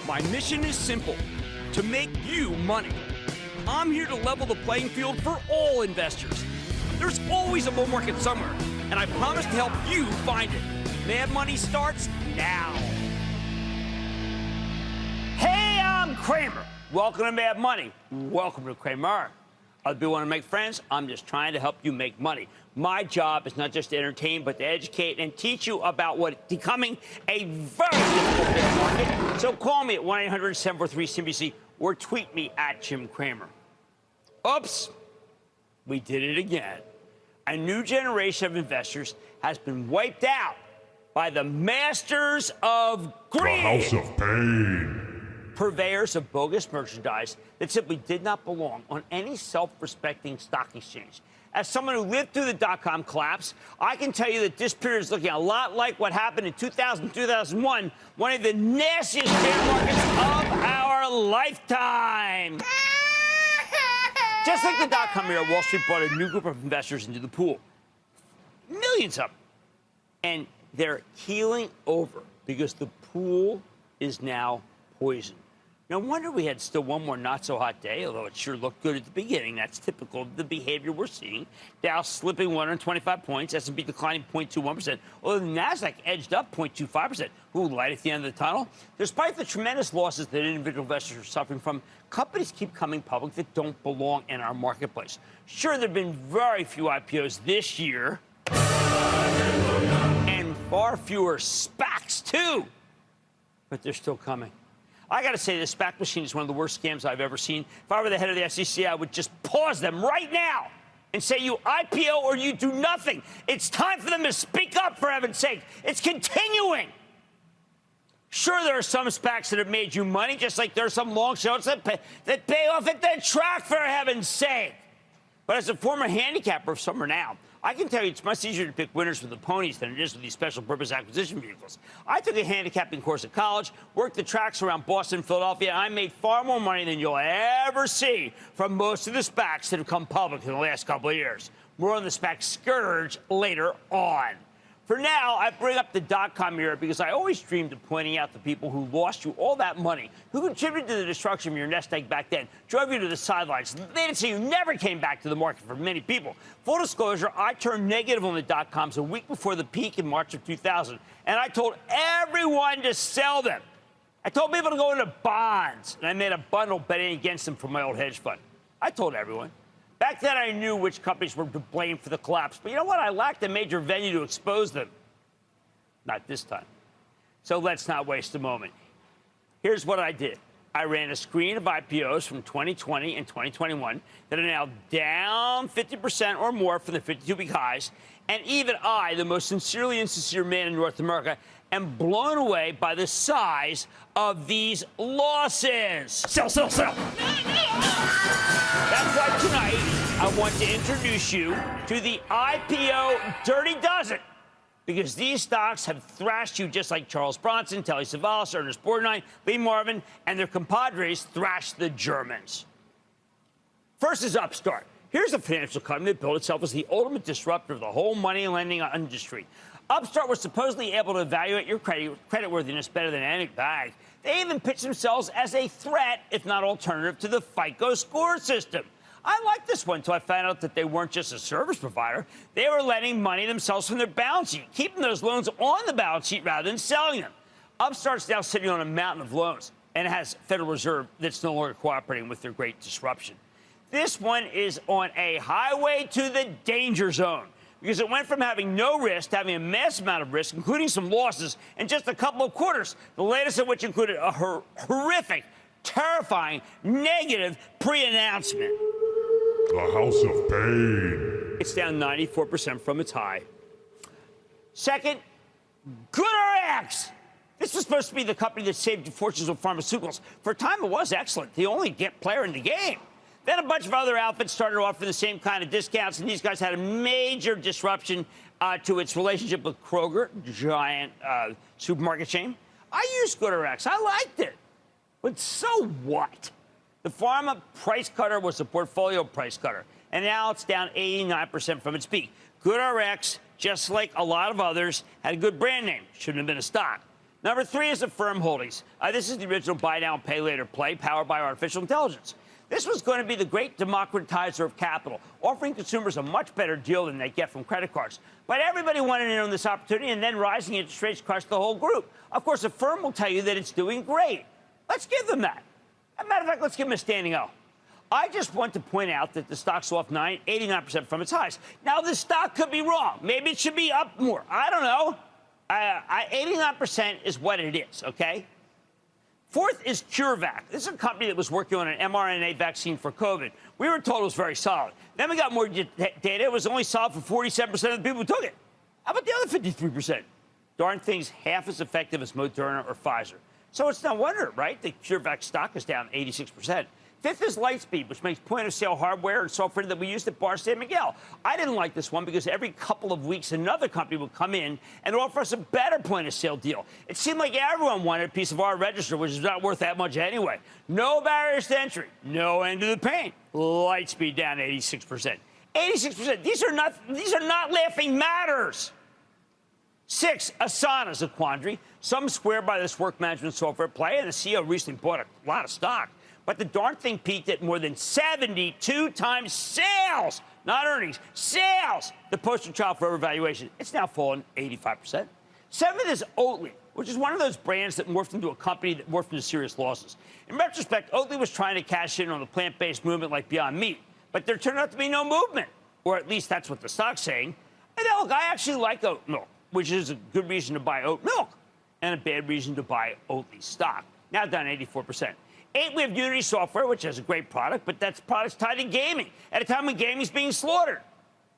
My mission is simple, to make you money. I'm here to level the playing field for all investors. There's always a bull market somewhere, and I promise to help you find it. Mad Money starts now. Hey, I'm Cramer. Welcome to Mad Money. Welcome to Cramer. Other people want to make friends. I'm just trying to help you make money. My job is not just to entertain, but to educate and teach you about what is becoming a very difficult bear market. So call me at 1-800-743-CNBC or tweet me at Jim Cramer. Oops, we did it again. A new generation of investors has been wiped out by the masters of greed. The House of Pain. Purveyors of bogus merchandise that simply did not belong on any self-respecting stock exchange. As someone who lived through the dot-com collapse, I can tell you that this period is looking a lot like what happened in 2000, 2001, one of the nastiest bear markets of our lifetime. Just like the dot-com era, Wall Street brought a new group of investors into the pool. Millions of them. And they're keeling over because the pool is now poisoned. No wonder we had still one more not-so-hot day, although it sure looked good at the beginning. That's typical of the behavior we're seeing. Dow slipping 125 points, S&P declining 0.21%, although the Nasdaq edged up 0.25%. Ooh, light at the end of the tunnel. Despite the tremendous losses that individual investors are suffering from, companies keep coming public that don't belong in our marketplace. Sure, there have been very few IPOs this year, and far fewer SPACs, too. But they're still coming. I got to say, this SPAC machine is one of the worst scams I've ever seen. If I were the head of the SEC, I would just pause them right now and say, you IPO or you do nothing. It's time for them to speak up, for heaven's sake. It's continuing. Sure, there are some SPACs that have made you money, just like there are some long shots that pay off at the track, for heaven's sake. But as a former handicapper of some renown, I can tell you it's much easier to pick winners with the ponies than it is with these special purpose acquisition vehicles. I took a handicapping course at college, worked the tracks around Boston and Philadelphia, and I made far more money than you'll ever see from most of the SPACs that have come public in the last couple of years. More on the SPAC scourge later on. For now, I bring up the dot-com era because I always dreamed of pointing out the people who lost you all that money, who contributed to the destruction of your nest egg back then, drove you to the sidelines. They didn't say you never came back to the market for many people. Full disclosure, I turned negative on the dot-coms a week before the peak in March of 2000, and I told everyone to sell them. I told people to go into bonds, and I made a bundle betting against them from my old hedge fund. I told everyone. Back then, I knew which companies were to blame for the collapse. But you know what? I lacked a major venue to expose them. Not this time. So let's not waste a moment. Here's what I did. I ran a screen of IPOs from 2020 and 2021 that are now down 50% or more from the 52-week highs. And even I, the most sincerely insincere man in North America, am blown away by the size of these losses. Sell, sell, sell. That's why tonight I want to introduce you to the IPO Dirty Dozen, because these stocks have thrashed you just like Charles Bronson, Telly Savalas, Ernest Borgnine, Lee Marvin, and their compadres thrashed the Germans. First is Upstart. Here's a financial company that built itself as the ultimate disruptor of the whole money lending industry. Upstart was supposedly able to evaluate your creditworthiness better than any bank. They even pitched themselves as a threat, if not alternative, to the FICO score system. I liked this one until I found out that they weren't just a service provider. They were lending money themselves from their balance sheet, keeping those loans on the balance sheet rather than selling them. Upstart's now sitting on a mountain of loans and has Federal Reserve that's no longer cooperating with their great disruption. This one is on a highway to the danger zone, because it went from having no risk to having a massive amount of risk, including some losses, in just a couple of quarters, the latest of which included a horrific, terrifying, negative pre-announcement. The House of Pain. It's down 94% from its high. Second, GoodRx. This was supposed to be the company that saved fortunes with pharmaceuticals. For a time, it was excellent, the only player in the game. Then a bunch of other outfits started offering the same kind of discounts, and these guys had a major disruption to its relationship with Kroger, giant supermarket chain. I used GoodRx. I liked it. But so what? The pharma price cutter was a portfolio price cutter, and now it's down 89% from its peak. GoodRx, just like a lot of others, had a good brand name. Shouldn't have been a stock. Number 3 is Affirm Holdings. This is the original buy now, pay later play powered by artificial intelligence. This was going to be the great democratizer of capital, offering consumers a much better deal than they get from credit cards. But everybody wanted in on this opportunity, and then rising interest rates crushed the whole group. Of course, Affirm will tell you that it's doing great. Let's give them that. As a matter of fact, let's give them a standing O. I just want to point out that the stock's off 89% from its highs. Now, the stock could be wrong. Maybe it should be up more. I don't know. 89% is what it is, okay? Fourth is CureVac. This is a company that was working on an mRNA vaccine for COVID. We were told it was very solid. Then we got more data. It was only solid for 47% of the people who took it. How about the other 53%? Darn thing's half as effective as Moderna or Pfizer. So it's no wonder, right? The CureVac stock is down 86%. Fifth is Lightspeed, which makes point-of-sale hardware and software that we used at Bar San Miguel. I didn't like this one because every couple of weeks another company would come in and offer us a better point-of-sale deal. It seemed like everyone wanted a piece of our register, which is not worth that much anyway. No barriers to entry, no end to the pain. Lightspeed down 86%. 86%. These are not laughing matters. 6, Asana's a quandary. Some swear by this work management software play, and the CEO recently bought a lot of stock. But the darn thing peaked at more than 72 times sales, not earnings, sales. The poster child for overvaluation. It's now fallen 85%. 7th is Oatly, which is one of those brands that morphed into a company that morphed into serious losses. In retrospect, Oatly was trying to cash in on the plant-based movement like Beyond Meat, but there turned out to be no movement, or at least that's what the stock's saying. And now, look, I actually like oat milk, which is a good reason to buy oat milk, and a bad reason to buy Oatly stock. Now down 84%. 8, we have Unity Software, which has a great product, but that product's tied to gaming at a time when gaming's being slaughtered.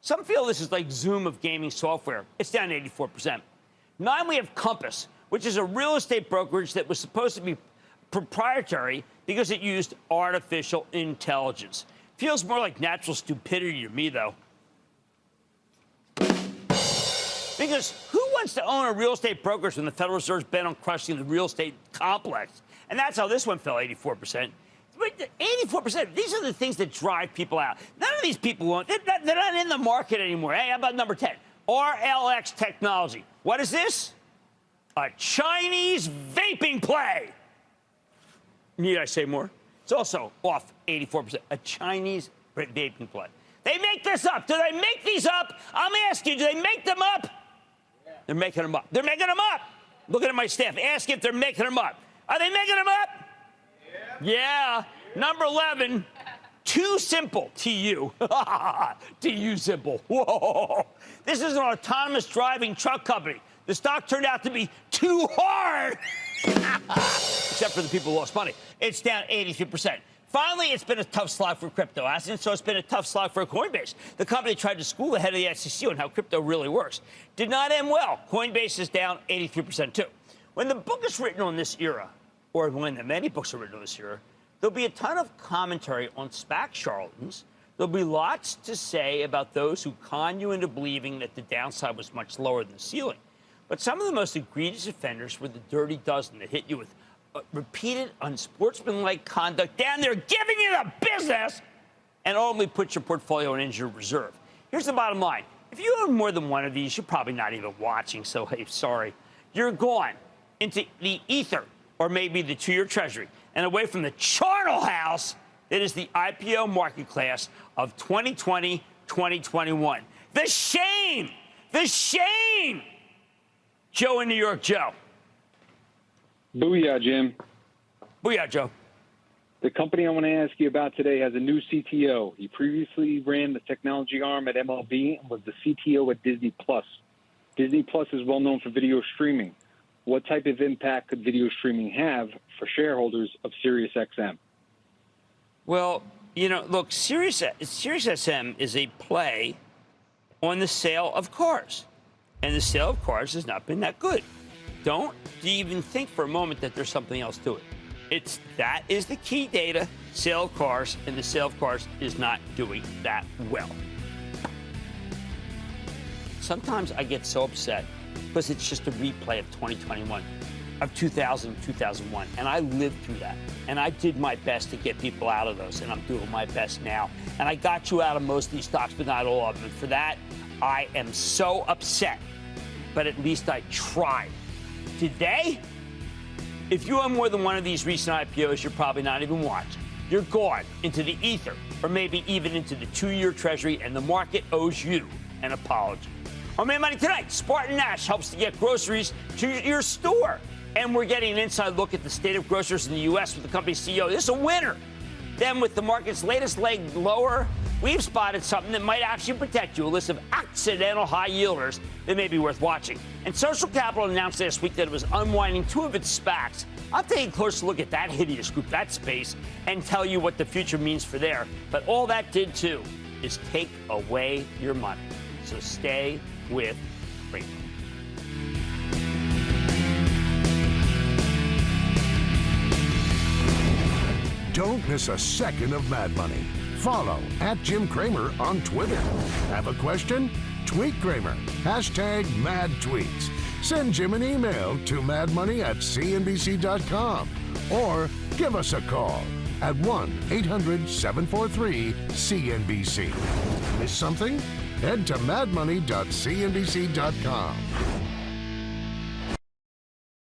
Some feel this is like Zoom of gaming software. It's down 84%. 9, we have Compass, which is a real estate brokerage that was supposed to be proprietary because it used artificial intelligence. Feels more like natural stupidity to me, though. Because who wants to own a real estate brokerage when the Federal Reserve's bent on crushing the real estate complex? And that's how this one fell 84%. 84%, these are the things that drive people out. None of these people want, they're not in the market anymore. Hey, how about number 10? Rlx Technology. What is this? A Chinese vaping play. Need I say more? It's also off 84%. A Chinese vaping play. They make this up. Do they make these up? I'm asking you, do they make them up? Yeah. They're making them up. They're making them up. Looking at my staff, ask if they're making them up. Are they making them up? Yeah. Number 11, Too Simple, TU. TU Simple. Whoa. This is an autonomous driving truck company. The stock turned out to be too hard. Except for the people who lost money. It's down 83%. Finally, it's been a tough slog for crypto, hasn't it? So it's been a tough slog for Coinbase. The company tried to school the head of the SEC on how crypto really works. Did not end well. Coinbase is down 83% too. When the book is written on this era, or when the many books are written on this era, there'll be a ton of commentary on SPAC charlatans. There'll be lots to say about those who con you into believing that the downside was much lower than the ceiling. But some of the most egregious offenders were the dirty dozen that hit you with repeated unsportsmanlike conduct down there, giving you the business, and ultimately put your portfolio in injured reserve. Here's the bottom line. If you own more than one of these, you're probably not even watching, so hey, sorry. You're gone into the ether, or maybe the 2-year treasury, and away from the charnel house that is the IPO market class of 2020, 2021. The shame! The shame! Joe in New York. Joe. Booyah, Jim. Booyah, Joe. The company I want to ask you about today has a new CTO. He previously ran the technology arm at MLB and was the CTO at Disney+. Disney+ is well known for video streaming. What type of impact could video streaming have for shareholders of SiriusXM? Well, you know, look, SiriusXM is a play on the sale of cars. And the sale of cars has not been that good. Don't even think for a moment that there's something else to it. That is the key data, sale of cars, and the sale of cars is not doing that well. Sometimes I get so upset because it's just a replay of 2021, of 2000, 2001, and I lived through that. And I did my best to get people out of those, and I'm doing my best now. And I got you out of most of these stocks, but not all of them. And for that, I am so upset. But at least I tried. Did they? If you own more than one of these recent IPOs, you're probably not even watching. You're gone into the ether, or maybe even into the 2-year Treasury, and the market owes you an apology. On Mad Money tonight, Spartan Nash helps to get groceries to your store. And we're getting an inside look at the state of grocers in the U.S. with the company's CEO. This is a winner. Then, with the market's latest leg lower, we've spotted something that might actually protect you, a list of accidental high yielders that may be worth watching. And Social Capital announced last week that it was unwinding 2 of its SPACs. I'm taking a closer look at that hideous group, that space, and tell you what the future means for there. But all that did, too, is take away your money. So stay with Cramer. Don't miss a second of Mad Money. Follow @Jim Cramer on Twitter. Have a question? Tweet Cramer. #MadTweets. Send Jim an email to madmoney@cnbc.com or give us a call at 1-800-743-CNBC. Miss something? Head to madmoney.cnbc.com.